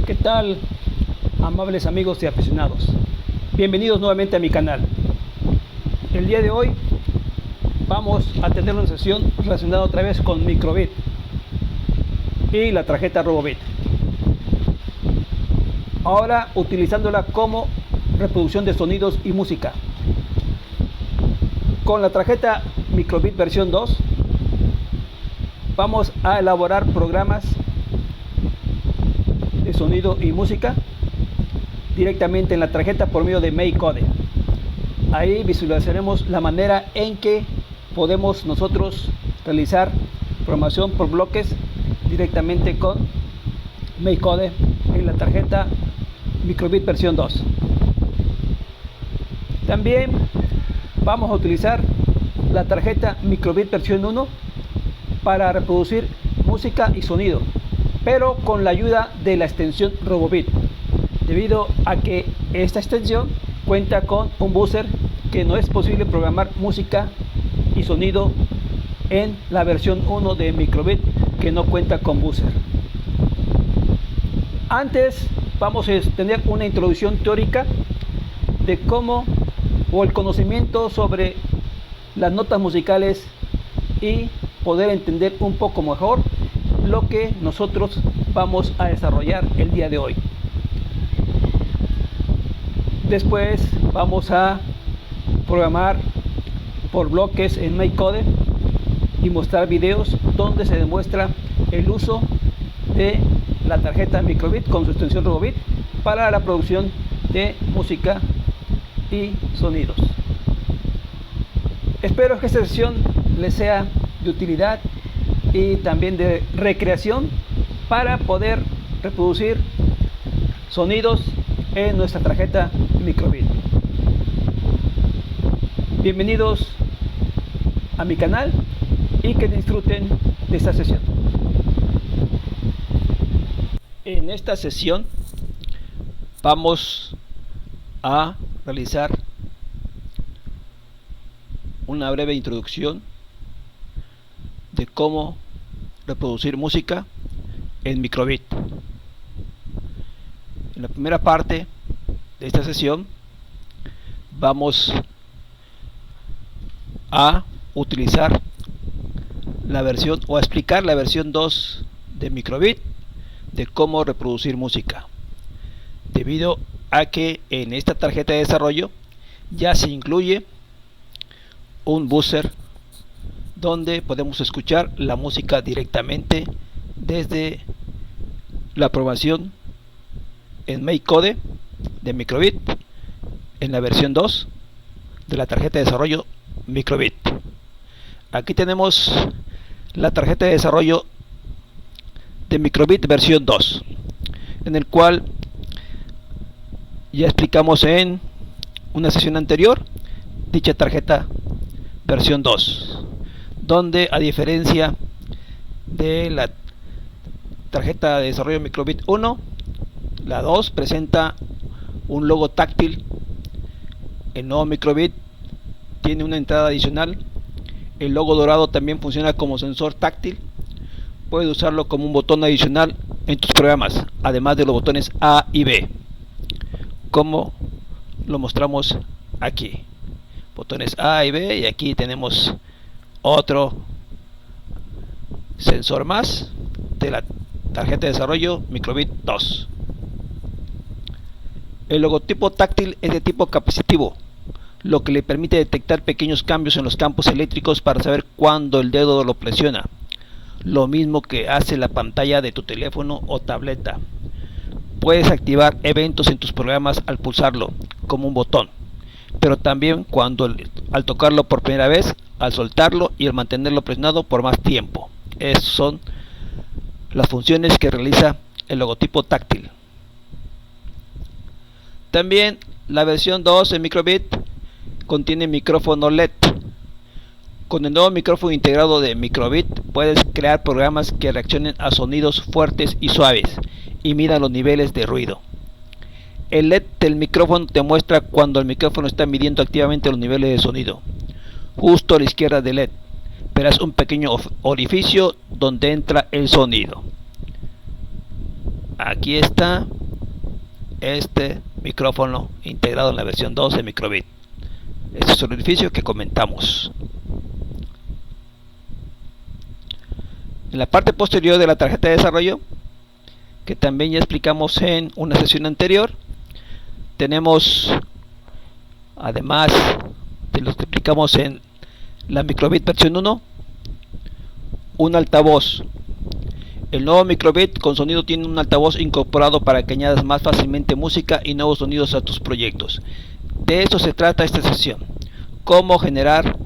¿Qué tal, amables amigos y aficionados? Bienvenidos nuevamente a mi canal. El día de hoy vamos a tener una sesión relacionada otra vez con Microbit y la tarjeta RoboBit. Ahora utilizándola como reproducción de sonidos y música. Con la tarjeta Microbit versión 2 vamos a elaborar programas de sonido y música directamente en la tarjeta por medio de MakeCode. Ahí visualizaremos la manera en que podemos nosotros realizar programación por bloques directamente con MakeCode en la tarjeta Microbit versión 2. También vamos a utilizar la tarjeta Microbit versión 1 para reproducir música y sonido, pero con la ayuda de la extensión RoboBit, debido a que esta extensión cuenta con un buzzer que no es posible programar música y sonido en la versión 1 de Microbit, que no cuenta con buzzer. Antes vamos a tener una introducción teórica de cómo o el conocimiento sobre las notas musicales y poder entender un poco mejor lo que nosotros vamos a desarrollar el día de hoy. Después vamos a programar por bloques en MakeCode y mostrar videos donde se demuestra el uso de la tarjeta Microbit con su extensión RoboBit para la producción de música y sonidos. Espero que esta sesión les sea de utilidad y también de recreación para poder reproducir sonidos en nuestra tarjeta Microbit. Bienvenidos a mi canal y que disfruten de esta sesión. En esta sesión vamos a realizar una breve introducción de cómo reproducir música en Microbit. En la primera parte de esta sesión vamos a utilizar la versión o a explicar la versión 2 de Microbit de cómo reproducir música, debido a que en esta tarjeta de desarrollo ya se incluye un buzzer donde podemos escuchar la música directamente desde la programación en MakeCode de Microbit en la versión 2 de la tarjeta de desarrollo Microbit. Aquí tenemos la tarjeta de desarrollo de Microbit versión 2, en el cual ya explicamos en una sesión anterior dicha tarjeta versión 2, donde a diferencia de la tarjeta de desarrollo Microbit 1, la 2 presenta un logo táctil. El nuevo Microbit tiene una entrada adicional. El logo dorado también funciona como sensor táctil. Puedes usarlo como un botón adicional en tus programas, además de los botones A y B, como lo mostramos aquí. Botones A y B, y aquí tenemos otro sensor más de la tarjeta de desarrollo Microbit 2. El logotipo táctil es de tipo capacitivo, lo que le permite detectar pequeños cambios en los campos eléctricos para saber cuándo el dedo lo presiona, lo mismo que hace la pantalla de tu teléfono o tableta. Puedes activar eventos en tus programas al pulsarlo, como un botón, pero también al tocarlo por primera vez, al soltarlo y al mantenerlo presionado por más tiempo. Esas son las funciones que realiza el logotipo táctil. También la versión 2 de Microbit contiene micrófono LED. Con el nuevo micrófono integrado de Microbit puedes crear programas que reaccionen a sonidos fuertes y suaves y midan los niveles de ruido. El LED del micrófono te muestra cuando el micrófono está midiendo activamente los niveles de sonido. Justo a la izquierda del LED verás un pequeño orificio donde entra el sonido. Aquí está este micrófono integrado en la versión 2 de Microbit. Este es el edificio que comentamos. En la parte posterior de la tarjeta de desarrollo, que también ya explicamos en una sesión anterior, tenemos, además de lo que explicamos en la Microbit versión 1, un altavoz. El nuevo Microbit con sonido tiene un altavoz incorporado para que añadas más fácilmente música y nuevos sonidos a tus proyectos. De eso se trata esta sesión: cómo generar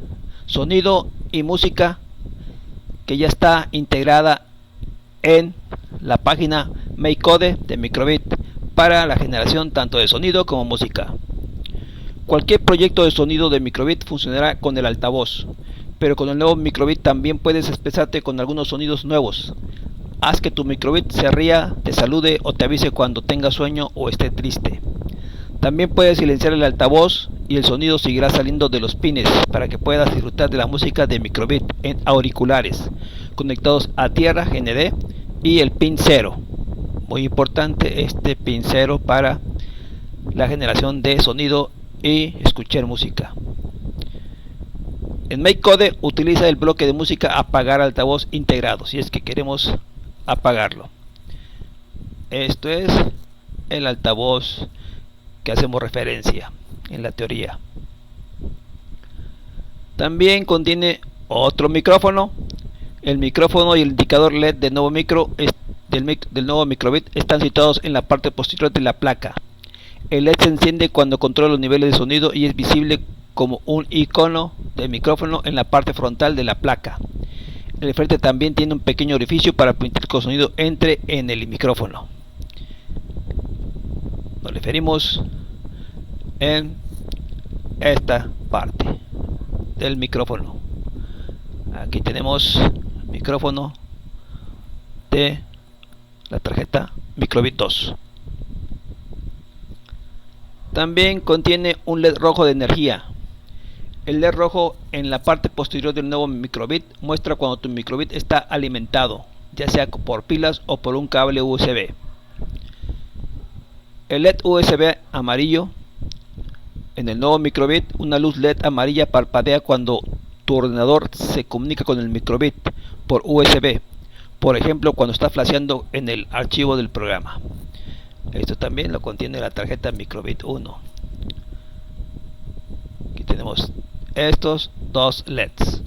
sonido y música, que ya está integrada en la página MakeCode de Microbit para la generación tanto de sonido como música. Cualquier proyecto de sonido de Microbit funcionará con el altavoz, pero con el nuevo Microbit también puedes expresarte con algunos sonidos nuevos. Haz que tu Microbit se ría, te salude o te avise cuando tenga sueño o esté triste. También puedes silenciar el altavoz y el sonido seguirá saliendo de los pines para que puedas disfrutar de la música de Microbit en auriculares conectados a tierra GND y el pin 0. Muy importante este pin 0 para la generación de sonido y escuchar música. En MakeCode utiliza el bloque de música apagar altavoz integrado si es que queremos apagarlo. Esto es el altavoz que hacemos referencia en la teoría. También contiene otro micrófono. El micrófono y el indicador LED del nuevo del nuevo Microbit están situados en la parte posterior de la placa. El LED se enciende cuando controla los niveles de sonido y es visible como un icono del micrófono en la parte frontal de la placa. El frente también tiene un pequeño orificio para permitir que el sonido entre en el micrófono. Nos referimos en esta parte del micrófono. Aquí tenemos el micrófono de la tarjeta Microbit 2. También contiene un LED rojo de energía. El LED rojo en la parte posterior del nuevo Microbit muestra cuando tu Microbit está alimentado, ya sea por pilas o por un cable USB. El LED USB amarillo. En el nuevo Microbit, una luz LED amarilla parpadea cuando tu ordenador se comunica con el Microbit por USB, por ejemplo cuando está flasheando en el archivo del programa. Esto también lo contiene la tarjeta Microbit 1. Aquí tenemos estos dos LEDs,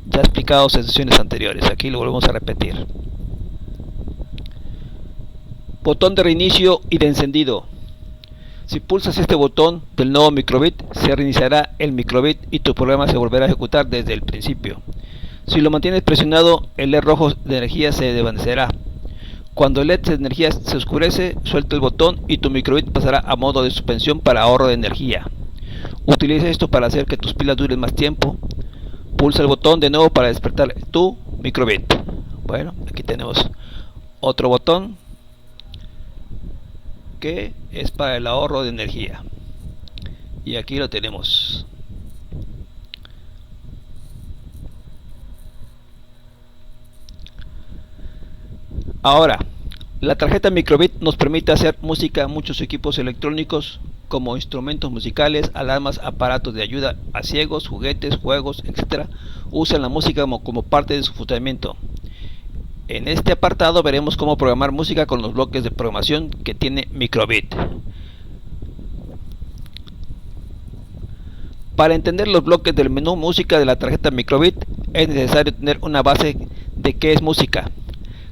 ya explicados en sesiones anteriores. Aquí lo volvemos a repetir. Botón de reinicio y de encendido. Si pulsas este botón del nuevo Microbit, se reiniciará el Microbit y tu programa se volverá a ejecutar desde el principio. Si lo mantienes presionado, el LED rojo de energía se desvanecerá. Cuando el LED de energía se oscurece, suelta el botón y tu Microbit pasará a modo de suspensión para ahorro de energía. Utiliza esto para hacer que tus pilas duren más tiempo. Pulsa el botón de nuevo para despertar tu Microbit. Bueno, aquí tenemos otro botón que es para el ahorro de energía, y aquí lo tenemos. Ahora, la tarjeta Microbit nos permite hacer música a muchos equipos electrónicos como instrumentos musicales, alarmas, aparatos de ayuda a ciegos, juguetes, juegos, etc. Usan la música como parte de su funcionamiento. En este apartado veremos cómo programar música con los bloques de programación que tiene Microbit. Para entender los bloques del menú música de la tarjeta Microbit es necesario tener una base de qué es música.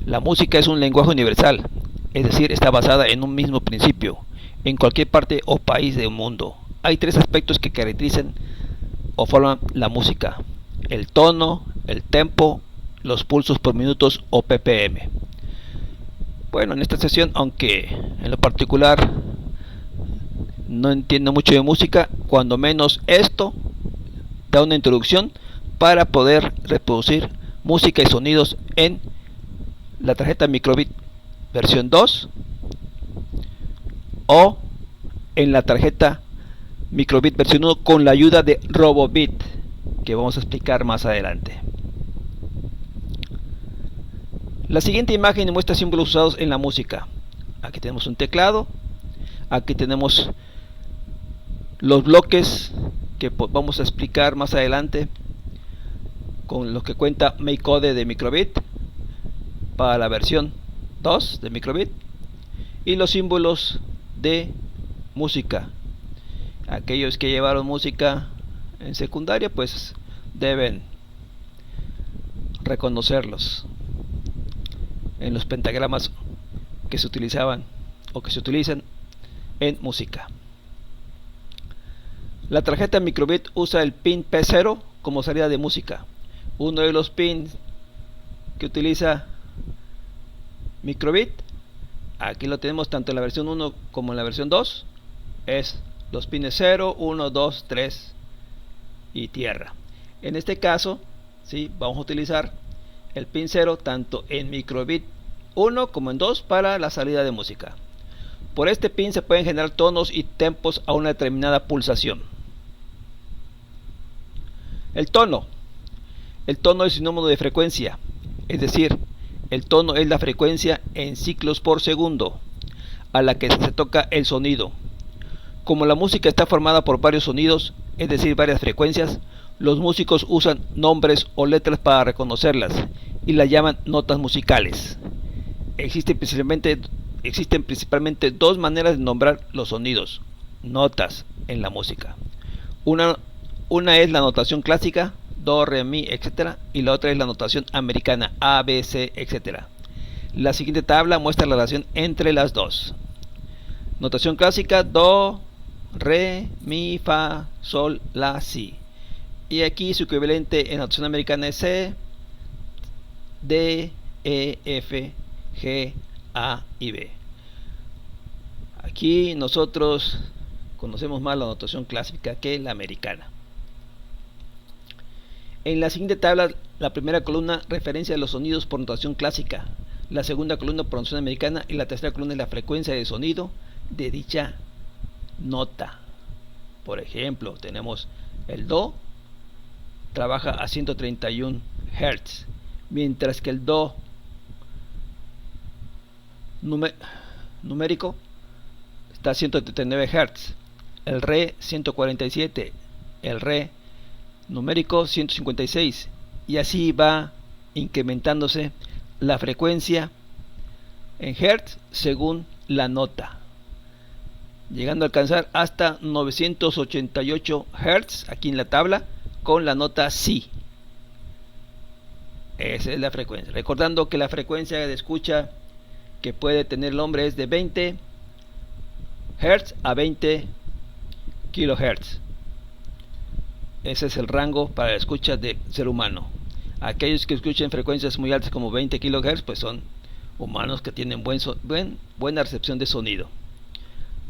La música es un lenguaje universal, es decir, está basada en un mismo principio en cualquier parte o país del mundo. Hay tres aspectos que caracterizan o forman la música: el tono, el tempo, los pulsos por minutos o ppm. Bueno, en esta sesión, aunque en lo particular no entiendo mucho de música, cuando menos esto da una introducción para poder reproducir música y sonidos en la tarjeta Microbit versión 2 o en la tarjeta Microbit versión 1 con la ayuda de RoboBit, que vamos a explicar más adelante. La siguiente imagen muestra símbolos usados en la música. Aquí tenemos un teclado, aquí tenemos los bloques que vamos a explicar más adelante, con los que cuenta MakeCode de Microbit para la versión 2 de Microbit, y los símbolos de música. Aquellos que llevaron música en secundaria pues deben reconocerlos en los pentagramas que se utilizaban o que se utilizan en música. La tarjeta Microbit usa el pin P0 como salida de música. Uno de los pins que utiliza Microbit, aquí lo tenemos tanto en la versión 1 como en la versión 2, es los pines 0, 1, 2, 3 y tierra. En este caso, ¿sí?, vamos a utilizar el pin 0 tanto en Microbit 1 como en 2 para la salida de música. Por este pin se pueden generar tonos y tempos a una determinada pulsación. El tono es sinónimo de frecuencia, es decir, el tono es la frecuencia en ciclos por segundo a la que se toca el sonido. Como la música está formada por varios sonidos, es decir, varias frecuencias, los músicos usan nombres o letras para reconocerlas y las llaman notas musicales. Existen principalmente dos maneras de nombrar los sonidos, notas, en la música. Una es la notación clásica, do, re, mi, etc. y la otra es la notación americana, a, b, c, etc. La siguiente tabla muestra la relación entre las dos. Notación clásica, do, re, mi, fa, sol, la, si. Y aquí su equivalente en notación americana es C, D, E, F, G, A y B. Aquí nosotros conocemos más la notación clásica que la americana. En la siguiente tabla, la primera columna referencia a los sonidos por notación clásica, la segunda columna por notación americana y la tercera columna es la frecuencia de sonido de dicha nota. Por ejemplo, tenemos el do, trabaja a 131 Hz, mientras que el do numérico está a 139 Hz, el re 147, el re numérico 156, y así va incrementándose la frecuencia en Hz según la nota, llegando a alcanzar hasta 988 Hz aquí en la tabla con la nota Si. Esa es la frecuencia. Recordando que la frecuencia de escucha que puede tener el hombre es de 20 Hz a 20 kHz. Ese es el rango para la escucha de ser humano. Aquellos que escuchen frecuencias muy altas como 20 kHz pues son humanos que tienen buena recepción de sonido.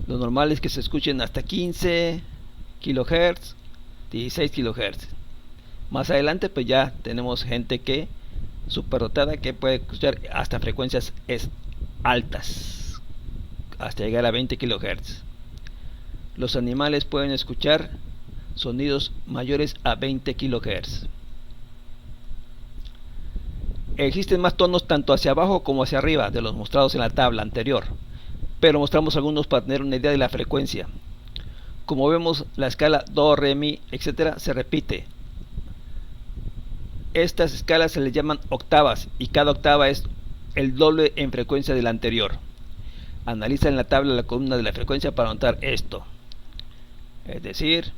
Lo normal es que se escuchen hasta 15 kHz, 16 kHz. Más adelante pues ya tenemos gente que superdotada que puede escuchar hasta frecuencias altas, hasta llegar a 20 kHz. Los animales pueden escuchar sonidos mayores a 20 kHz. Existen más tonos tanto hacia abajo como hacia arriba de los mostrados en la tabla anterior, pero mostramos algunos para tener una idea de la frecuencia. Como vemos, la escala do, re, mi, etc. se repite. Estas escalas se les llaman octavas y cada octava es el doble en frecuencia de la anterior. Analiza en la tabla la columna de la frecuencia para notar esto. Es decir,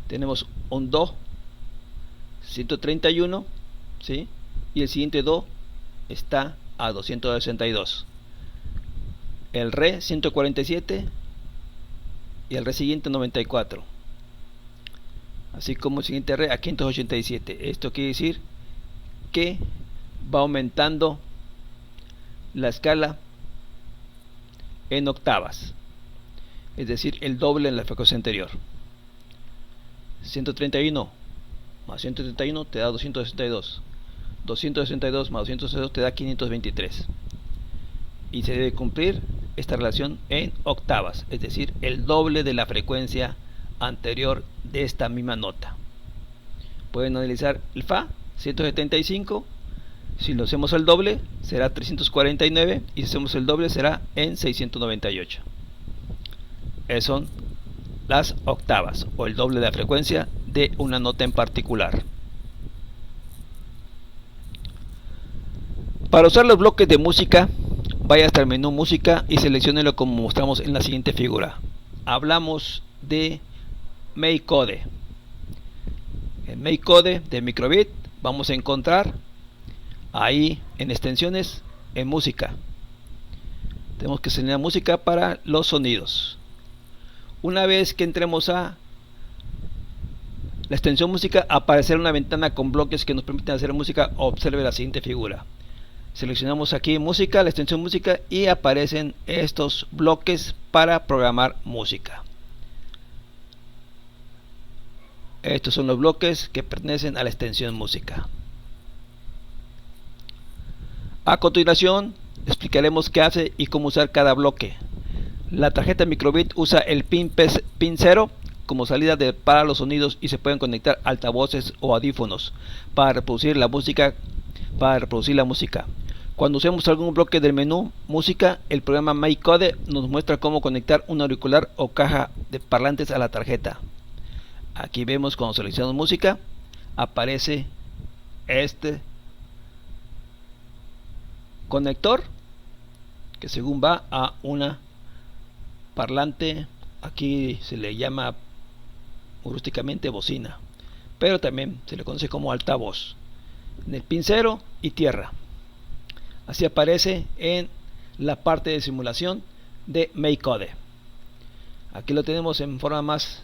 tenemos un do 131, ¿sí?, y el siguiente do está a 262. El re 147 y el re siguiente 94, así como el siguiente re a 587. Esto quiere decir que va aumentando la escala en octavas, es decir, el doble en la frecuencia anterior. 131 más 131 te da 262, 262 más 262 te da 523, y se debe cumplir esta relación en octavas, es decir, el doble de la frecuencia anterior de esta misma nota. Pueden analizar el fa 175 Si lo hacemos al doble será 349 y si hacemos el doble será en 698. Esas son las octavas o el doble de la frecuencia de una nota en particular. Para usar los bloques de música, vaya hasta el menú música y selecciónelo como mostramos en la siguiente figura. Hablamos de MakeCode. En MakeCode de Microbit vamos a encontrar ahí en extensiones en música. Tenemos que seleccionar música para los sonidos. Una vez que entremos a la extensión música, aparecerá una ventana con bloques que nos permiten hacer música. Observe la siguiente figura. Seleccionamos aquí música, la extensión música, y aparecen estos bloques para programar música. Estos son los bloques que pertenecen a la extensión música. A continuación explicaremos qué hace y cómo usar cada bloque. La tarjeta Microbit usa el pin 0 como salida para los sonidos y se pueden conectar altavoces o audífonos para reproducir la música. Cuando usemos algún bloque del menú música, el programa MakeCode nos muestra cómo conectar un auricular o caja de parlantes a la tarjeta. Aquí vemos cuando seleccionamos música, aparece este conector que según va a una parlante. Aquí se le llama rústicamente bocina, pero también se le conoce como altavoz. En el pin 0 y tierra. Así aparece en la parte de simulación de MakeCode. Aquí lo tenemos en forma más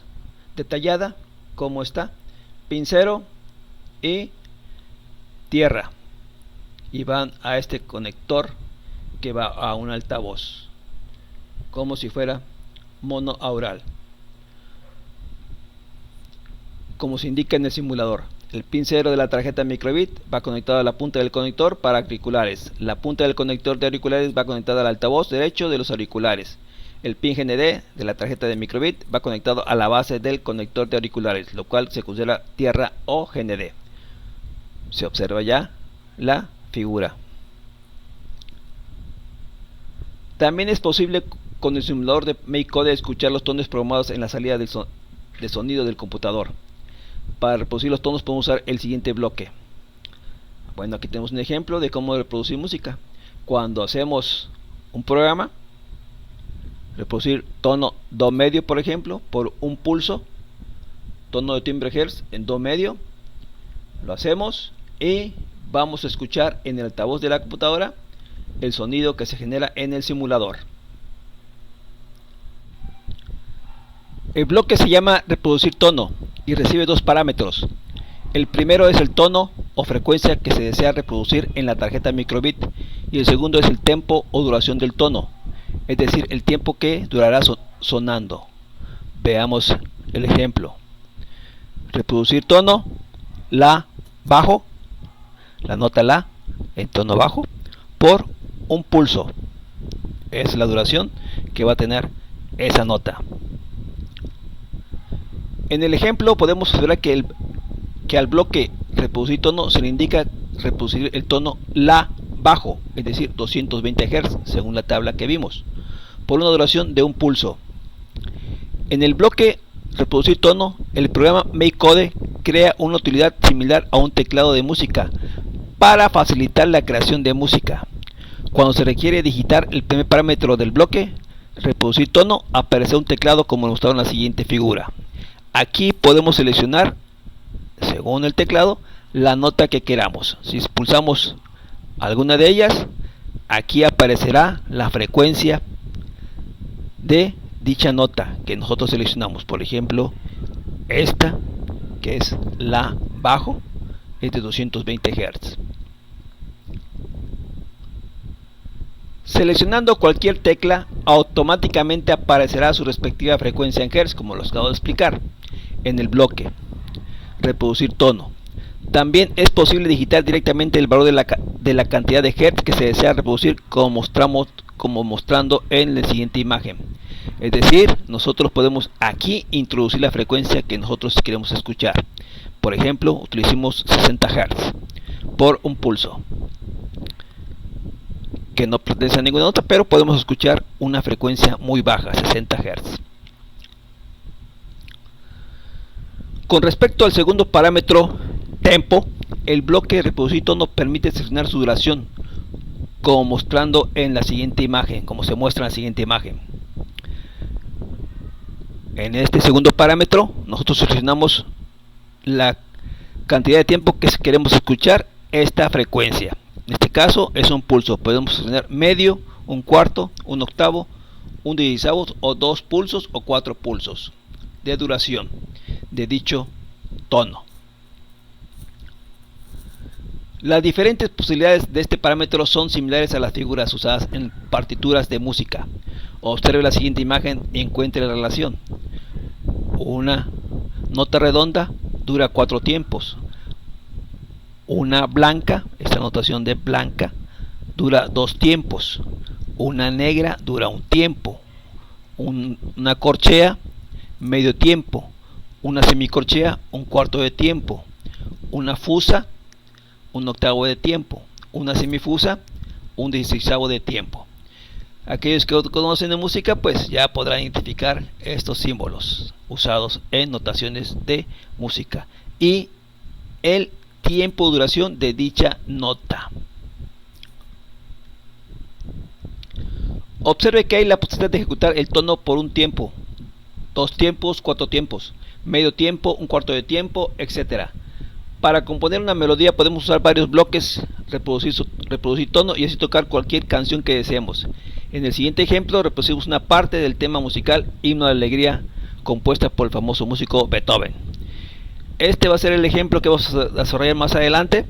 detallada, como está, pin 0 y tierra, y van a este conector que va a un altavoz, como si fuera monoaural, como se indica en el simulador. El pin 0 de la tarjeta Microbit va conectado a la punta del conector para auriculares. La punta del conector de auriculares va conectada al altavoz derecho de los auriculares. El pin GND de la tarjeta de Microbit va conectado a la base del conector de auriculares, lo cual se considera tierra o GND. Se observa ya la figura. También es posible con el simulador de MakeCode escuchar los tonos programados en la salida de sonido del computador. Para reproducir los tonos podemos usar el siguiente bloque. Bueno, aquí tenemos un ejemplo de cómo reproducir música. Cuando hacemos un programa, reproducir tono do medio, por ejemplo, por un pulso, tono de timbre hertz en do medio, lo hacemos y vamos a escuchar en el altavoz de la computadora el sonido que se genera en el simulador. El bloque se llama reproducir tono y recibe dos parámetros. El primero es el tono o frecuencia que se desea reproducir en la tarjeta Microbit y el segundo es el tempo o duración del tono, es decir, el tiempo que durará sonando. Veamos el ejemplo. Reproducir tono, la bajo, la nota la en tono bajo, por un pulso. Es la duración que va a tener esa nota. En el ejemplo podemos observar que al bloque reproducir tono se le indica reproducir el tono la bajo, es decir 220 Hz según la tabla que vimos, por una duración de un pulso. En el bloque reproducir tono, el programa MakeCode crea una utilidad similar a un teclado de música para facilitar la creación de música. Cuando se requiere digitar el primer parámetro del bloque reproducir tono, aparece un teclado como mostrado en la siguiente figura. Aquí podemos seleccionar, según el teclado, la nota que queramos. Si pulsamos alguna de ellas, aquí aparecerá la frecuencia de dicha nota que nosotros seleccionamos. Por ejemplo, esta, que es la bajo, es de 220 Hz. Seleccionando cualquier tecla, automáticamente aparecerá su respectiva frecuencia en Hz, como lo acabo de explicar, en el bloque. Reproducir tono. También es posible digitar directamente el valor de la cantidad de Hz que se desea reproducir, como mostrando en la siguiente imagen. Es decir, nosotros podemos aquí introducir la frecuencia que nosotros queremos escuchar. Por ejemplo, utilicemos 60 Hz por un pulso. que no pertenece a ninguna nota, pero podemos escuchar una frecuencia muy baja, 60 Hz. Con respecto al segundo parámetro, tempo, el bloque de reproducir tono permite seleccionar su duración, como mostrando en la siguiente imagen, como se muestra en la siguiente imagen. En este segundo parámetro, nosotros seleccionamos la cantidad de tiempo que queremos escuchar esta frecuencia. En este caso es un pulso, podemos seleccionar medio, un cuarto, un octavo, un 16avos o 2 pulsos o 4 pulsos de duración de dicho tono. Las diferentes posibilidades de este parámetro son similares a las figuras usadas en partituras de música. Observe la siguiente imagen y encuentre la relación. Una nota redonda dura 4 tiempos. Una blanca, esta notación de blanca, dura 2 tiempos. Una negra dura 1 tiempo. Una corchea, medio tiempo. Una semicorchea, 1/4 de tiempo. Una fusa, 1/8 de tiempo. Una semifusa, 1/16 de tiempo. Aquellos que conocen de música pues ya podrán identificar estos símbolos usados en notaciones de música y el tiempo de duración de dicha nota. Observe que hay la posibilidad de ejecutar el tono por un tiempo, 2 tiempos, 4 tiempos, medio tiempo, 1/4 de tiempo, etc. Para componer una melodía podemos usar varios bloques, reproducir tono y así tocar cualquier canción que deseemos. En el siguiente ejemplo reproducimos una parte del tema musical Himno de la Alegría, compuesta por el famoso músico Beethoven. Este va a ser el ejemplo que vamos a desarrollar más adelante,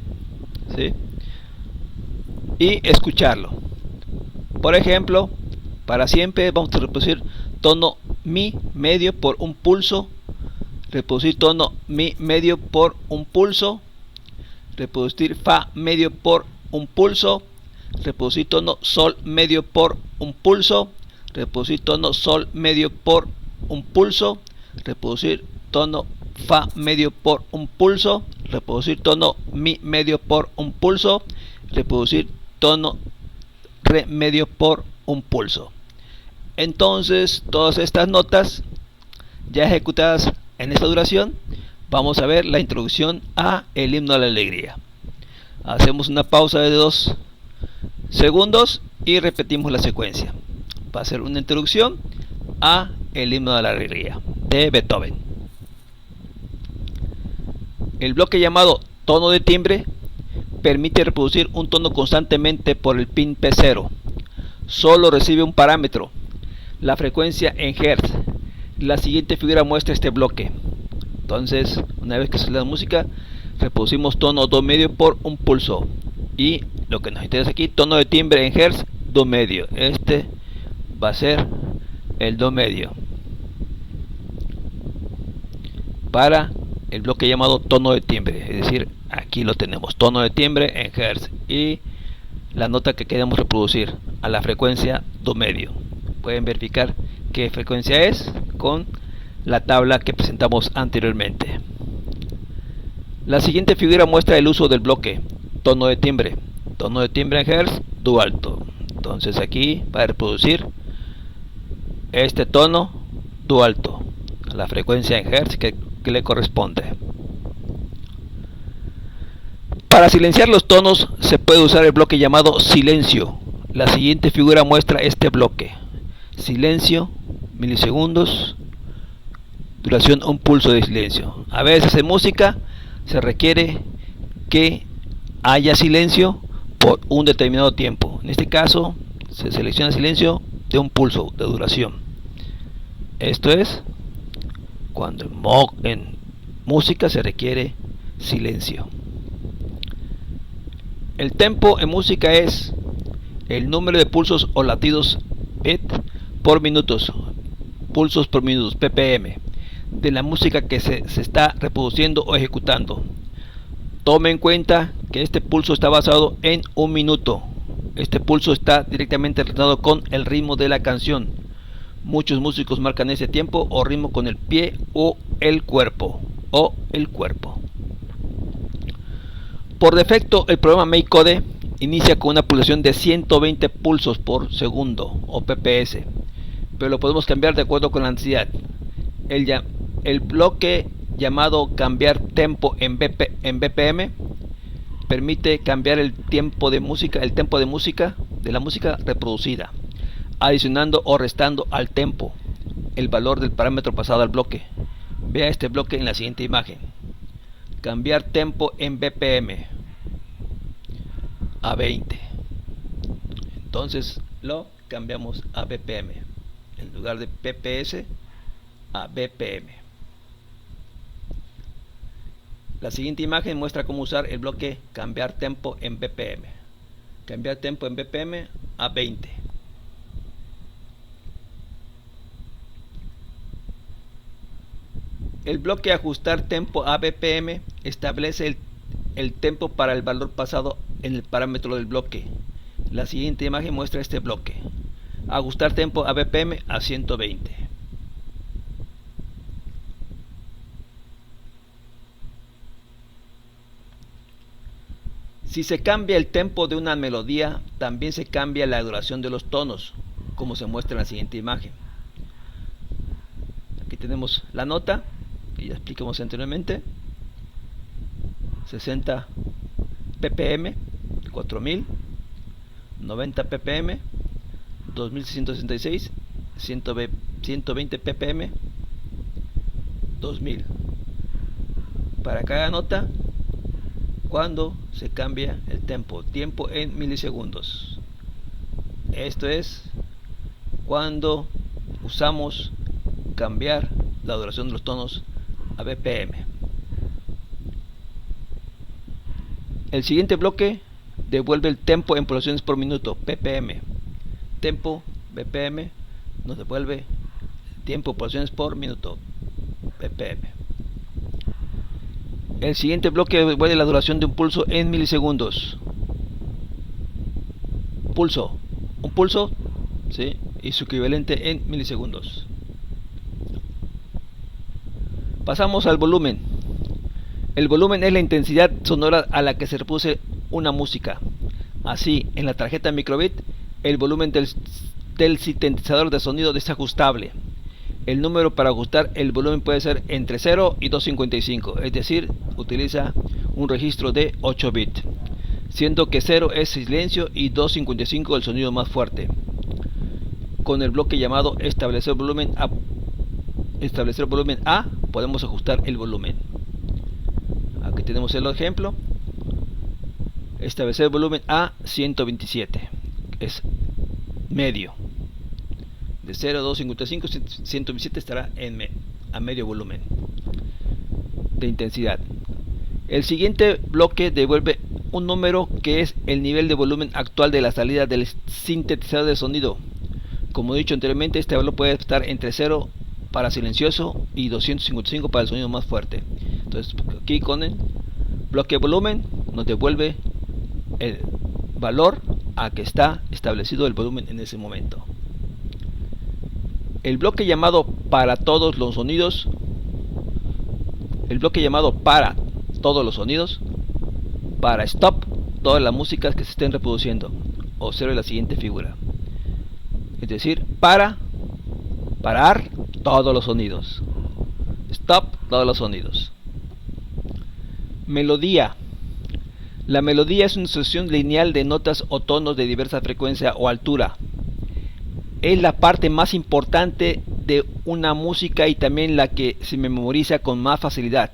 ¿sí? Y escucharlo. Por ejemplo, para siempre vamos a reproducir tono mi medio por un pulso, reproducir tono mi medio por un pulso, reproducir fa medio por un pulso, reproducir tono sol medio por un pulso, reproducir tono sol medio por un pulso, reproducir tono fa medio por un pulso, reproducir tono mi medio por un pulso, reproducir tono re medio por un pulso. Entonces todas estas notas ya ejecutadas en esta duración, vamos a ver la introducción a el Himno a la Alegría. Hacemos una pausa de 2 segundos y repetimos la secuencia. Va a ser una introducción a el Himno a la Alegría de Beethoven. El bloque llamado tono de timbre permite reproducir un tono constantemente por el pin P0. Solo recibe un parámetro, la frecuencia en Hz. La siguiente figura muestra este bloque. Entonces, una vez que se la música, reproducimos tono do medio por un pulso. Y lo que nos interesa aquí, tono de timbre en Hz, do medio. Este va a ser el do medio para el bloque llamado tono de timbre, es decir, aquí lo tenemos, tono de timbre en Hz y la nota que queremos reproducir a la frecuencia do medio. Pueden verificar qué frecuencia es con la tabla que presentamos anteriormente. La siguiente figura muestra el uso del bloque tono de timbre en Hz, do alto. Entonces aquí va a reproducir este tono do alto a la frecuencia en Hz que le corresponde. Para silenciar los tonos se puede usar el bloque llamado silencio. La siguiente figura muestra este bloque. Silencio, milisegundos, duración un pulso de silencio. A veces en música se requiere que haya silencio por un determinado tiempo. En este caso se selecciona silencio de un pulso de duración. Esto es cuando en música se requiere silencio. El tempo en música es el número de pulsos o latidos beat por minutos, pulsos por minutos, ppm, de la música que se está reproduciendo o ejecutando. Tome en cuenta que este pulso está basado en un minuto. Este pulso está directamente relacionado con el ritmo de la canción. Muchos músicos marcan ese tiempo o ritmo con el pie o el cuerpo. Por defecto, el programa MakeCode inicia con una pulsación de 120 pulsos por segundo o PPS, pero lo podemos cambiar de acuerdo con la necesidad. El bloque llamado cambiar tempo en BPM permite cambiar el tempo de música de la música reproducida, adicionando o restando al tempo el valor del parámetro pasado al bloque. Vea este bloque en la siguiente imagen. Cambiar tempo en BPM a 20. Entonces lo cambiamos a BPM en lugar de PPS a BPM. La siguiente imagen muestra cómo usar el bloque cambiar tempo en BPM. Cambiar tempo en BPM a 20. El bloque ajustar tempo a BPM establece el tempo para el valor pasado en el parámetro del bloque. La siguiente imagen muestra este bloque. Ajustar tempo a BPM a 120. Si se cambia el tempo de una melodía, también se cambia la duración de los tonos, como se muestra en la siguiente imagen. Aquí tenemos la nota, que ya explicamos anteriormente, 60 ppm, 4000, 90 ppm, 2666, 120 ppm, 2000. Para cada nota, cuando se cambia el tiempo en milisegundos. Esto es cuando usamos cambiar la duración de los tonos a BPM. El siguiente bloque devuelve el tempo en pulsaciones por minuto, ppm. Tempo BPM nos devuelve el tiempo en pulsaciones por minuto, ppm. El siguiente bloque devuelve la duración de un pulso en milisegundos. Un pulso, ¿sí? Y su equivalente en milisegundos. Pasamos al volumen. El volumen es la intensidad sonora a la que se reproduce una música. Así, en la tarjeta microbit, el volumen del sintetizador de sonido es ajustable. El número para ajustar el volumen puede ser entre 0 y 255, es decir, utiliza un registro de 8 bits, siendo que 0 es silencio y 255 el sonido más fuerte. Con el bloque llamado establecer volumen A podemos ajustar el volumen. Aquí tenemos el ejemplo. Establecer volumen a 127, es medio. De 0 a 255, 127 estará a medio volumen de intensidad. El siguiente bloque devuelve un número que es el nivel de volumen actual de la salida del sintetizador de sonido. Como he dicho anteriormente, este valor puede estar entre 0 para silencioso y 255 para el sonido más fuerte. Entonces aquí con el bloque volumen nos devuelve el valor a que está establecido el volumen en ese momento. El bloque llamado para todos los sonidos, para stop todas las músicas que se estén reproduciendo. Observe la siguiente figura. Es decir, parar todos los sonidos. Stop todos los sonidos. Melodía. La melodía es una sucesión lineal de notas o tonos de diversa frecuencia o altura. Es la parte más importante de una música y también la que se memoriza con más facilidad.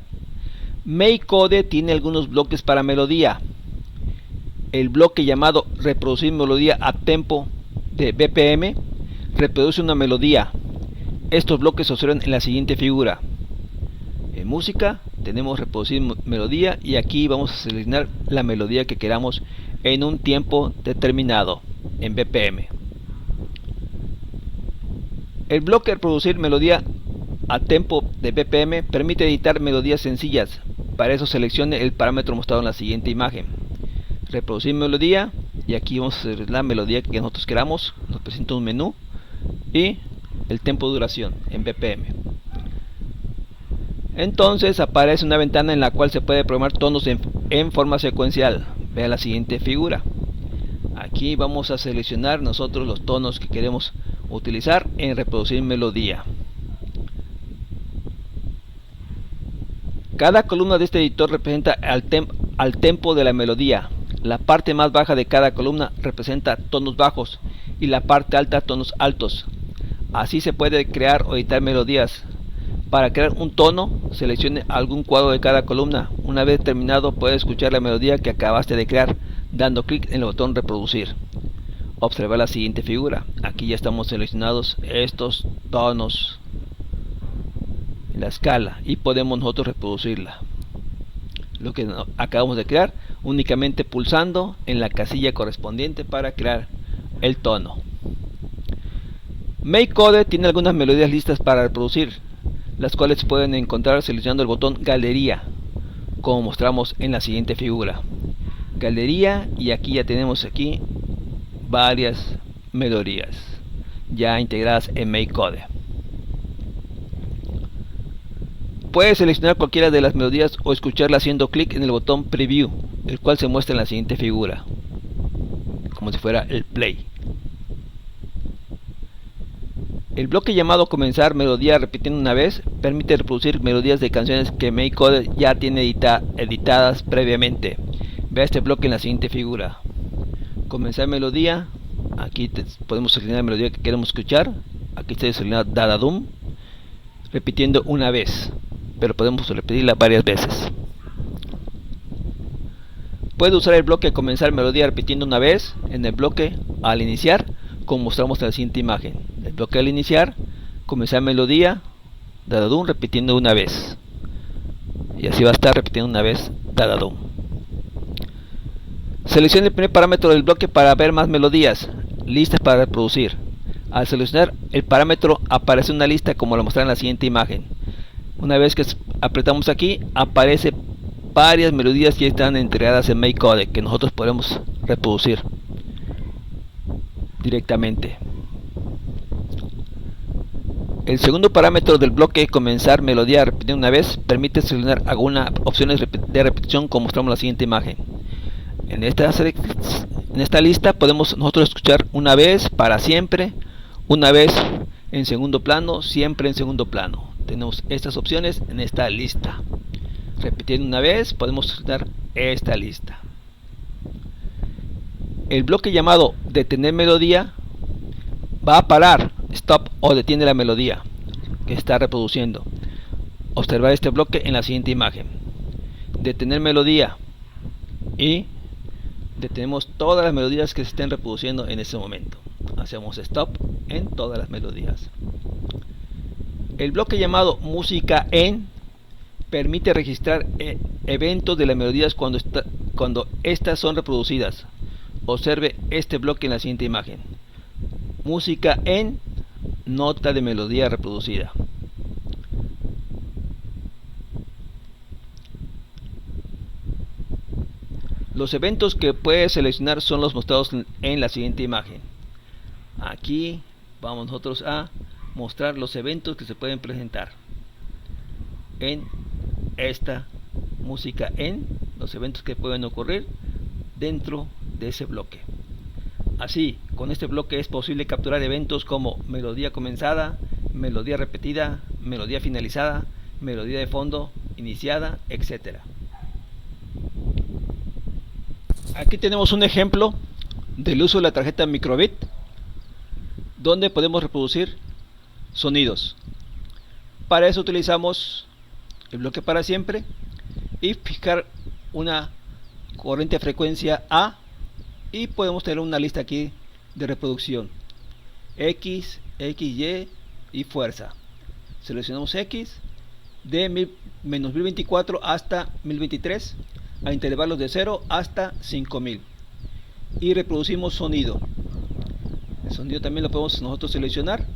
MakeCode tiene algunos bloques para melodía. El bloque llamado reproducir melodía a tempo de BPM reproduce una melodía. Estos bloques se observan en la siguiente figura. En música tenemos reproducir melodía y aquí vamos a seleccionar la melodía que queramos en un tiempo determinado en BPM. El bloque reproducir melodía a tempo de BPM permite editar melodías sencillas. Para eso seleccione el parámetro mostrado en la siguiente imagen. Reproducir melodía y aquí vamos a seleccionar la melodía que nosotros queramos. Nos presenta un menú y el tiempo de duración en BPM. Entonces aparece una ventana en la cual se puede programar tonos en forma secuencial. Vea la siguiente figura. Aquí vamos a seleccionar nosotros los tonos que queremos utilizar en reproducir melodía. Cada columna de este editor representa al tempo de la melodía. La parte más baja de cada columna representa tonos bajos y la parte alta tonos altos. Así se puede crear o editar melodías. Para crear un tono, seleccione algún cuadro de cada columna. Una vez terminado, puedes escuchar la melodía que acabaste de crear dando clic en el botón reproducir. Observa la siguiente figura. Aquí ya estamos seleccionados estos tonos, la escala, y podemos nosotros reproducirla. Lo que acabamos de crear, únicamente pulsando en la casilla correspondiente para crear el tono. MakeCode tiene algunas melodías listas para reproducir, las cuales pueden encontrar seleccionando el botón Galería, como mostramos en la siguiente figura. Galería, y aquí ya tenemos aquí varias melodías ya integradas en MakeCode. Puedes seleccionar cualquiera de las melodías o escucharla haciendo clic en el botón Preview, el cual se muestra en la siguiente figura, como si fuera el play. El bloque llamado Comenzar melodía repitiendo una vez permite reproducir melodías de canciones que MakeCode ya tiene editadas previamente. Ve este bloque en la siguiente figura. Comenzar melodía. Aquí podemos seleccionar la melodía que queremos escuchar. Aquí está seleccionada Dadadum, repitiendo una vez, pero podemos repetirla varias veces. Puede usar el bloque Comenzar melodía repitiendo una vez en el bloque al iniciar, como mostramos en la siguiente imagen. El bloque al iniciar, Comenzar melodía, Dadadum repitiendo una vez, y así va a estar repitiendo una vez Dadadum. Seleccione el primer parámetro del bloque para ver más melodías listas para reproducir. Al seleccionar el parámetro aparece una lista como lo mostré en la siguiente imagen. Una vez que apretamos aquí, aparece varias melodías que están integradas en MakeCode que nosotros podemos reproducir directamente. El segundo parámetro del bloque Comenzar melodía repitiendo una vez permite seleccionar algunas opciones de repetición como mostramos en la siguiente imagen. En esta lista podemos nosotros escuchar una vez, para siempre, una vez en segundo plano, siempre en segundo plano. Tenemos estas opciones en esta lista. Repitiendo una vez podemos seleccionar esta lista. El bloque llamado Detener melodía va a parar, stop, o detiene la melodía que está reproduciendo. Observar este bloque en la siguiente imagen. Detener melodía, y detenemos todas las melodías que se estén reproduciendo en ese momento. Hacemos stop en todas las melodías. El bloque llamado Música en permite registrar eventos de las melodías cuando estas son reproducidas. Observe este bloque en la siguiente imagen. Música en, nota de melodía reproducida. Los eventos que puedes seleccionar son los mostrados en la siguiente imagen. Aquí vamos nosotros a mostrar los eventos que se pueden presentar en esta música en, los eventos que pueden ocurrir dentro de ese bloque. Así, con este bloque es posible capturar eventos como melodía comenzada, melodía repetida, melodía finalizada, melodía de fondo, iniciada, etc. Aquí tenemos un ejemplo del uso de la tarjeta Microbit, donde podemos reproducir sonidos. Para eso utilizamos el bloque para siempre y fijar una corriente de frecuencia A, y podemos tener una lista aquí de reproducción X, XY y fuerza. Seleccionamos X de menos 1024 hasta 1023 a intervalos de 0 hasta 5000, y reproducimos sonido. El sonido también lo podemos nosotros seleccionar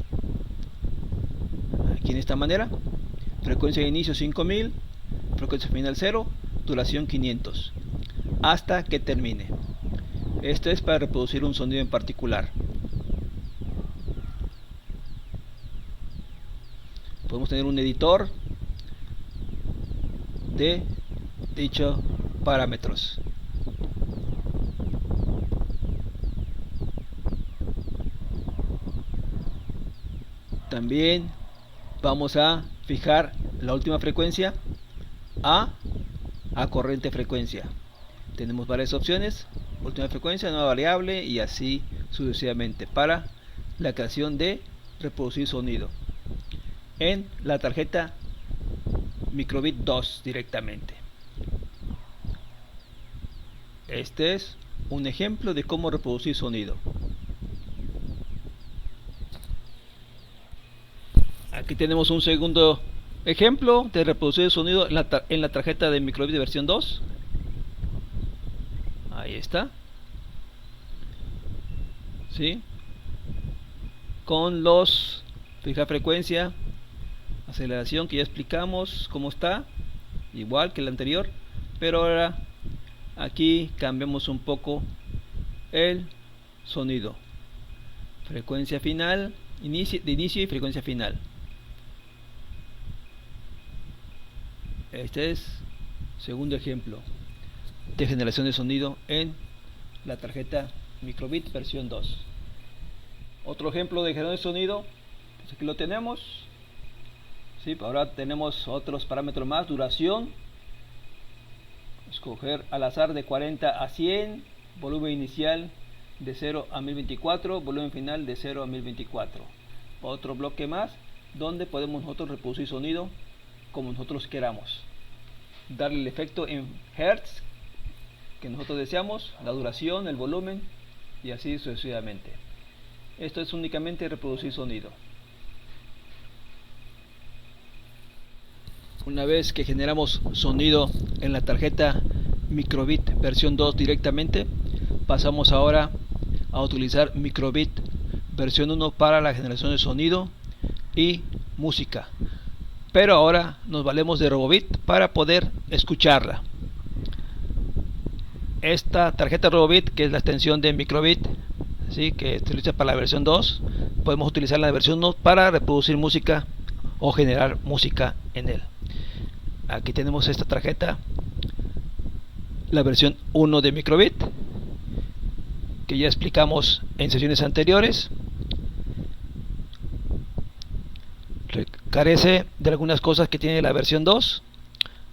aquí en esta manera. Frecuencia de inicio 5000, frecuencia final 0, duración 500, hasta que termine. Esto es para reproducir un sonido en particular. Podemos tener un editor de dichos parámetros. También vamos a fijar la última frecuencia a corriente frecuencia. Tenemos varias opciones: última frecuencia, nueva variable, y así sucesivamente para la creación de reproducir sonido en la tarjeta Microbit 2 directamente. Este es un ejemplo de cómo reproducir sonido. Aquí tenemos un segundo ejemplo de reproducir sonido en la tarjeta de Microbit de versión 2. Ahí está. ¿Sí? Con los fijar frecuencia, aceleración, que ya explicamos cómo está, igual que el anterior, pero ahora aquí cambiamos un poco el sonido, frecuencia final, de inicio y frecuencia final. Este es segundo ejemplo de generación de sonido en la tarjeta Microbit versión 2. Otro ejemplo de generación de sonido, pues aquí lo tenemos. Sí, ahora tenemos otros parámetros más: duración, escoger al azar de 40 a 100, volumen inicial de 0 a 1024, volumen final de 0 a 1024. Otro bloque más donde podemos nosotros reproducir sonido como nosotros queramos, darle el efecto en hertz que nosotros deseamos, la duración, el volumen, y así sucesivamente. Esto es únicamente reproducir sonido. Una vez que generamos sonido en la tarjeta Microbit versión 2 directamente, pasamos ahora a utilizar Microbit versión 1 para la generación de sonido y música, pero ahora nos valemos de Robobit para poder escucharla. Esta tarjeta Robobit, que es la extensión de Microbit, ¿sí?, que se utiliza para la versión 2, podemos utilizar la versión 1 para reproducir música o generar música en él. Aquí tenemos esta tarjeta, la versión 1 de Microbit, que ya explicamos en sesiones anteriores. Carece de algunas cosas que tiene la versión 2,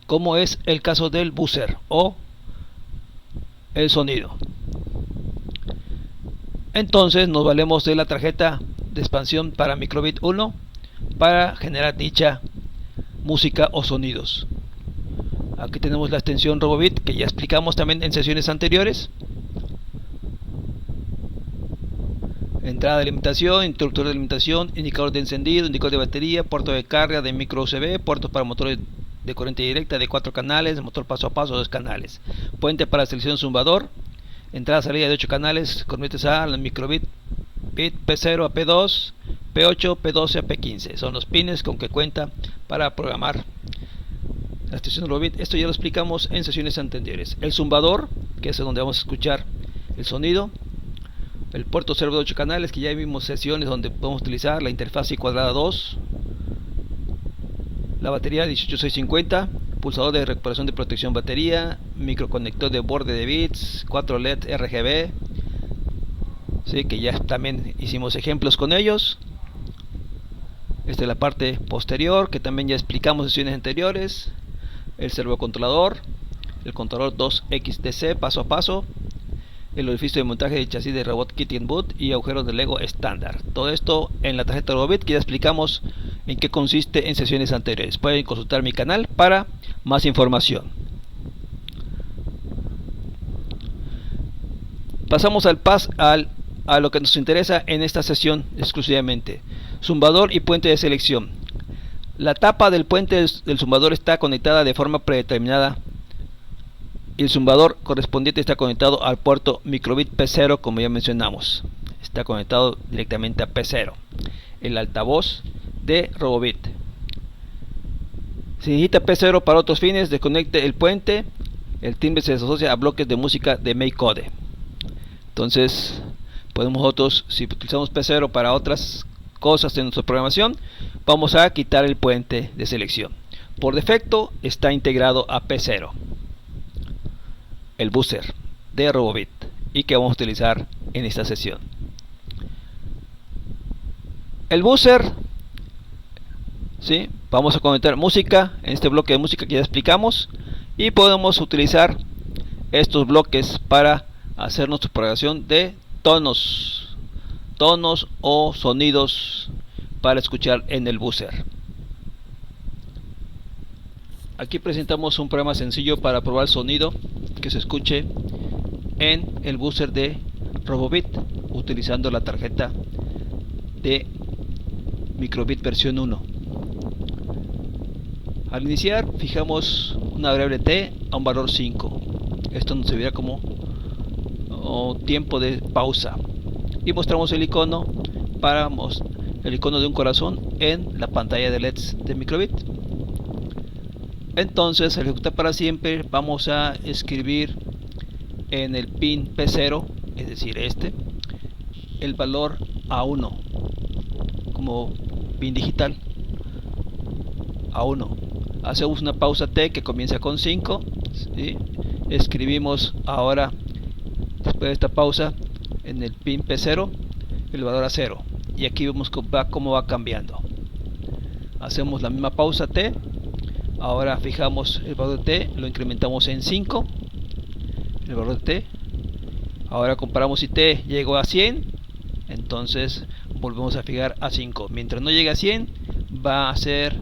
como es el caso del buzzer o el sonido. Entonces nos valemos de la tarjeta de expansión para Microbit 1 para generar dicha música o sonidos. Aquí tenemos la extensión Robobit, que ya explicamos también en sesiones anteriores. Entrada de alimentación, interruptor de alimentación, indicador de encendido, indicador de batería, puerto de carga de micro USB, puertos para motores de corriente directa de 4 canales, motor paso a paso 2 canales, puente para selección zumbador, entrada salida de 8 canales, conviertes a la Microbit P0 a P2, P8, P12 a P15. Son los pines con que cuenta para programar la estación Robobit. Esto ya lo explicamos en sesiones anteriores. El zumbador, que es donde vamos a escuchar el sonido. El puerto servo de 8 canales, que ya vimos sesiones donde podemos utilizar la interfaz I cuadrada 2. La batería 18650, pulsador de recuperación de protección batería, microconector de borde de bits, 4 LED RGB, sí, que ya también hicimos ejemplos con ellos. Esta es la parte posterior, que también ya explicamos en sesiones anteriores. El servocontrolador, el controlador 2XDC paso a paso, el orificio de montaje de chasis de Robot Kit and Boot y agujeros de Lego estándar. Todo esto en la tarjeta Robobit, que ya explicamos en qué consiste en sesiones anteriores. Pueden consultar mi canal para más información. Pasamos a lo que nos interesa en esta sesión exclusivamente: zumbador y puente de selección. La tapa del puente del zumbador está conectada de forma predeterminada y el zumbador correspondiente está conectado al puerto Microbit P0, como ya mencionamos. Está conectado directamente a P0, el altavoz de Robobit. Si necesita P0 para otros fines, desconecte el puente. El timbre se asocia a bloques de música de MakeCode. Entonces podemos nosotros, si utilizamos P0 para otras cosas en nuestra programación, vamos a quitar el puente de selección. Por defecto está integrado a P0 el buzzer de Robobit, y que vamos a utilizar en esta sesión. El buzzer ¿sí? Vamos a comentar música en este bloque de música que ya explicamos, y podemos utilizar estos bloques para hacer nuestra propagación de tonos o sonidos para escuchar en el buzzer. Aquí presentamos un programa sencillo para probar sonido que se escuche en el buzzer de Robobit utilizando la tarjeta de Microbit versión 1. Al iniciar fijamos una variable t a un valor 5. Esto nos servirá como tiempo de pausa, y mostramos el icono el icono de un corazón en la pantalla de LEDs de Microbit. Entonces, al ejecutar para siempre, vamos a escribir en el pin P0, es decir el valor A1 como pin digital A1. Hacemos una pausa T que comienza con 5, ¿sí? Escribimos ahora, después de esta pausa, en el pin P0 el valor a 0, y aquí vemos cómo va cambiando. Hacemos la misma pausa T, ahora fijamos el valor de T, lo incrementamos en 5, el valor de T. Ahora comparamos si T llegó a 100, entonces volvemos a fijar a 5. Mientras no llegue a 100, va a ser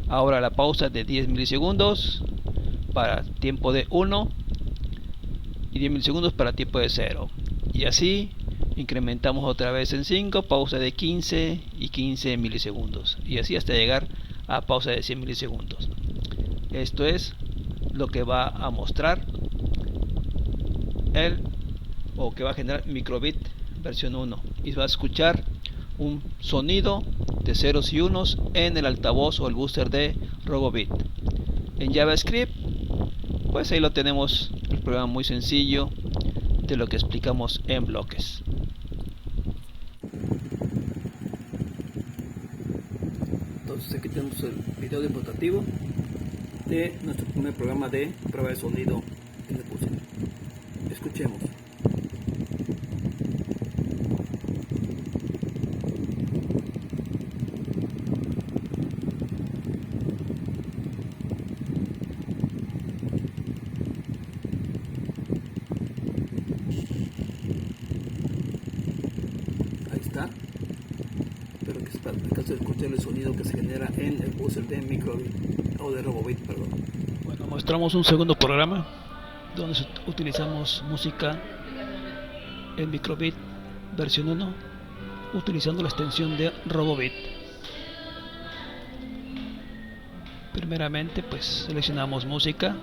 ahora la pausa de 10 milisegundos para tiempo de 1 y 10 milisegundos para tiempo de 0. Y así incrementamos otra vez en 5, pausa de 15 y 15 milisegundos. Y así hasta llegar a pausa de 100 milisegundos. Esto es lo que va a mostrar que va a generar Microbit versión 1, y va a escuchar un sonido de ceros y unos en el altavoz o el booster de Robobit. En JavaScript, pues ahí lo tenemos, el programa muy sencillo de lo que explicamos en bloques. Entonces aquí tenemos el video demostrativo de nuestro primer programa de prueba de sonido en el buzzer. Escuchemos. Ahí está. Espero que se alcance a escuchar el sonido que se genera en el buzzer de Microbit, o de Robobit, perdón. Bueno, mostramos un segundo programa donde utilizamos música en Microbit versión 1 utilizando la extensión de Robobit. Primeramente, pues seleccionamos música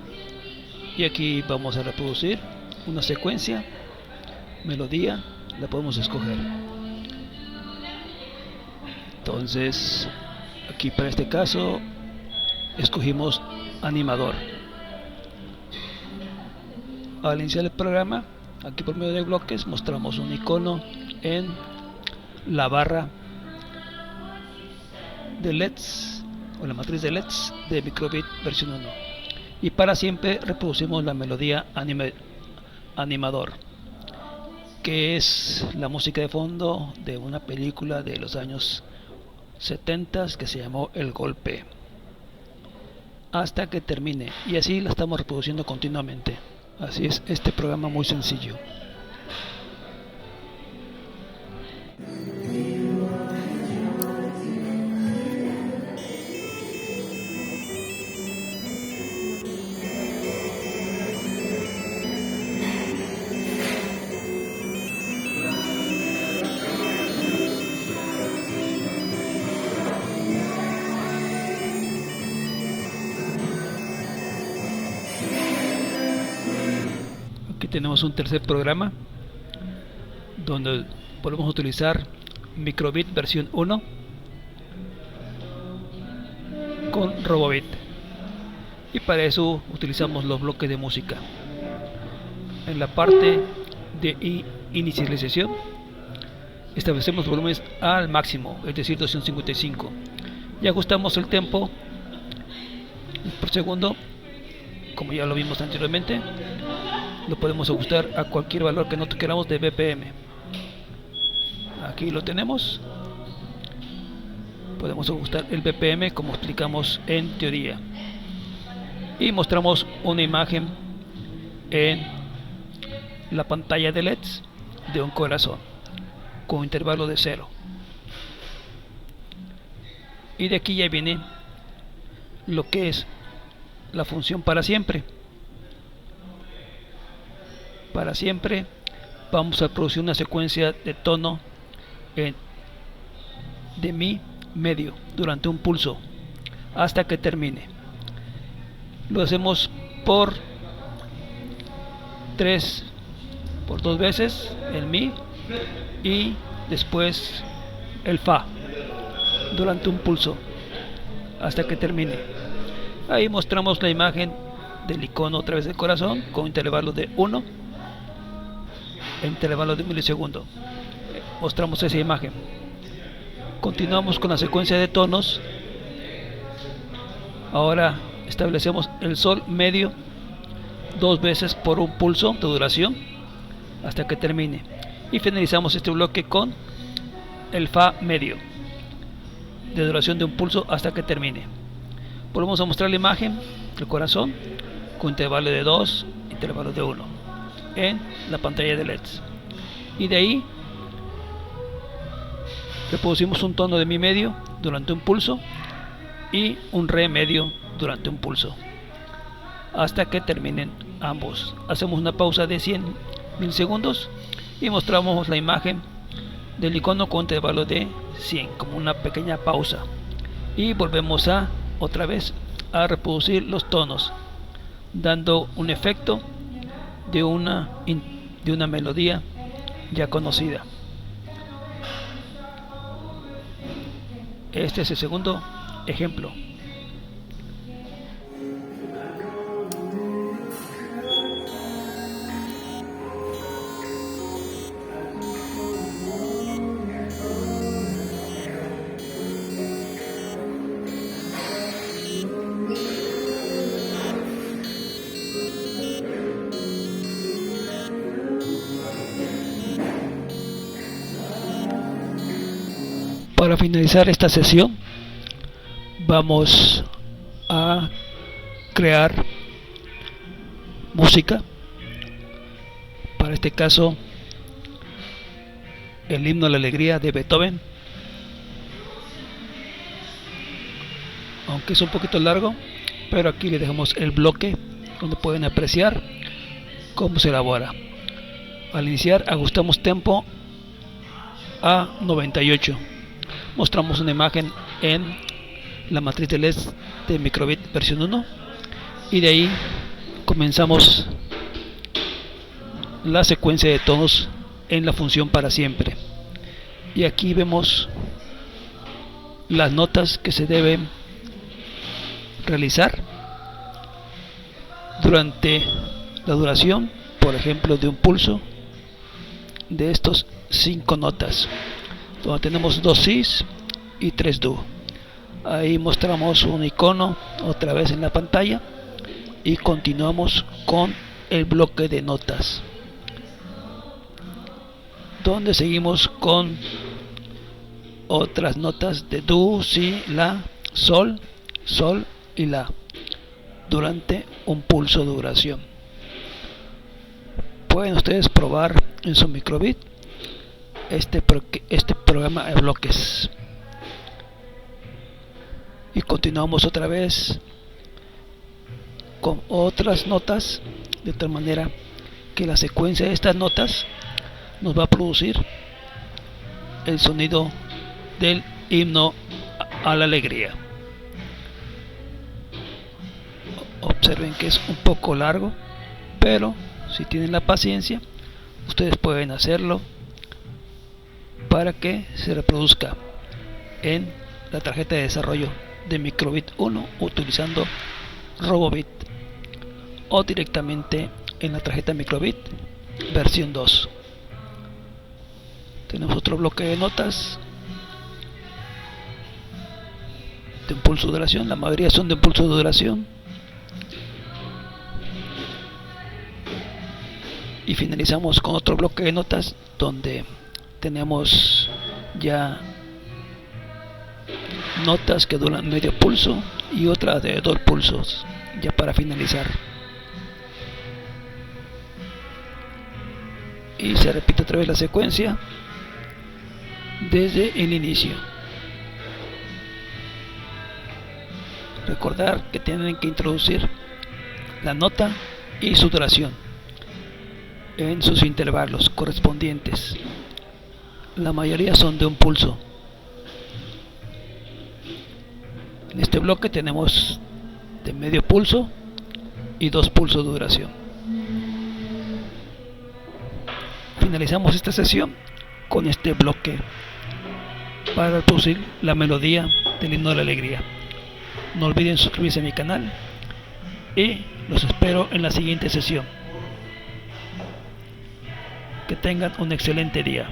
y aquí vamos a reproducir una secuencia, melodía, la podemos escoger. Entonces aquí para este caso escogimos animador. Al iniciar el programa, aquí por medio de bloques mostramos un icono en la barra de LEDs o la matriz de LEDs de Microbit versión 1, y para siempre reproducimos la melodía animador, que es la música de fondo de una película de los años 70 que se llamó El Golpe, hasta que termine, y así la estamos reproduciendo continuamente. Así es este programa muy sencillo. Aquí tenemos un tercer programa donde podemos utilizar Microbit versión 1 con Robobit, y para eso utilizamos los bloques de música. En la parte de inicialización establecemos los volúmenes al máximo, es decir 255, y ajustamos el tempo por segundo, como ya lo vimos anteriormente. Lo podemos ajustar a cualquier valor que nosotros queramos de BPM. Aquí lo tenemos. Podemos ajustar el BPM como explicamos en teoría. Y mostramos una imagen en la pantalla de LEDs de un corazón con intervalo de 0. Y de aquí ya viene lo que es la función para siempre. Para siempre vamos a producir una secuencia de tono de mi medio durante un pulso hasta que termine. Lo hacemos por 2 veces el mi y después el fa durante un pulso hasta que termine. Ahí mostramos la imagen del icono otra vez del corazón con intervalo de 1 intervalo de milisegundo. Mostramos esa imagen. Continuamos con la secuencia de tonos. Ahora establecemos el sol medio 2 veces por un pulso de duración hasta que termine, y finalizamos este bloque con el fa medio de duración de un pulso hasta que termine. Volvemos a mostrar la imagen del corazón con intervalo de 2 intervalo de 1 en la pantalla de LEDs, y de ahí reproducimos un tono de mi medio durante un pulso y un re medio durante un pulso hasta que terminen ambos. Hacemos una pausa de 100 milisegundos y mostramos la imagen del icono con intervalo de 100 como una pequeña pausa, y volvemos a otra vez a reproducir los tonos dando un efecto de una melodía ya conocida. Este es el segundo ejemplo. Para finalizar esta sesión vamos a crear música. Para este caso el himno a la alegría de Beethoven, aunque es un poquito largo, pero aquí le dejamos el bloque donde pueden apreciar cómo se elabora. Al iniciar ajustamos tempo a 98. Mostramos una imagen en la matriz de LED de Microbit versión 1, y de ahí comenzamos la secuencia de tonos en la función para siempre. Y aquí vemos las notas que se deben realizar durante la duración, por ejemplo, de un pulso de estos 5 notas, donde tenemos 2 sis y 3 do. Ahí mostramos un icono otra vez en la pantalla y continuamos con el bloque de notas, donde seguimos con otras notas de do, si, la, sol, sol y la durante un pulso de duración. Pueden ustedes probar en su Microbit este programa de bloques. Y continuamos otra vez con otras notas, de tal manera que la secuencia de estas notas nos va a producir el sonido del himno a la alegría. Observen que es un poco largo, pero si tienen la paciencia ustedes pueden hacerlo para que se reproduzca en la tarjeta de desarrollo de Microbit 1 utilizando Robobit, o directamente en la tarjeta Microbit versión 2. Tenemos otro bloque de notas de impulso de duración, la mayoría son de impulso de duración, y finalizamos con otro bloque de notas donde tenemos ya notas que duran medio pulso y otra de 2 pulsos, ya para finalizar. Y se repite otra vez la secuencia desde el inicio. Recordar que tienen que introducir la nota y su duración en sus intervalos correspondientes. La mayoría son de un pulso. En este bloque tenemos de medio pulso y 2 pulsos de duración. Finalizamos esta sesión con este bloque para reproducir la melodía del himno de la alegría. No olviden suscribirse a mi canal y los espero en la siguiente sesión. Que tengan un excelente día.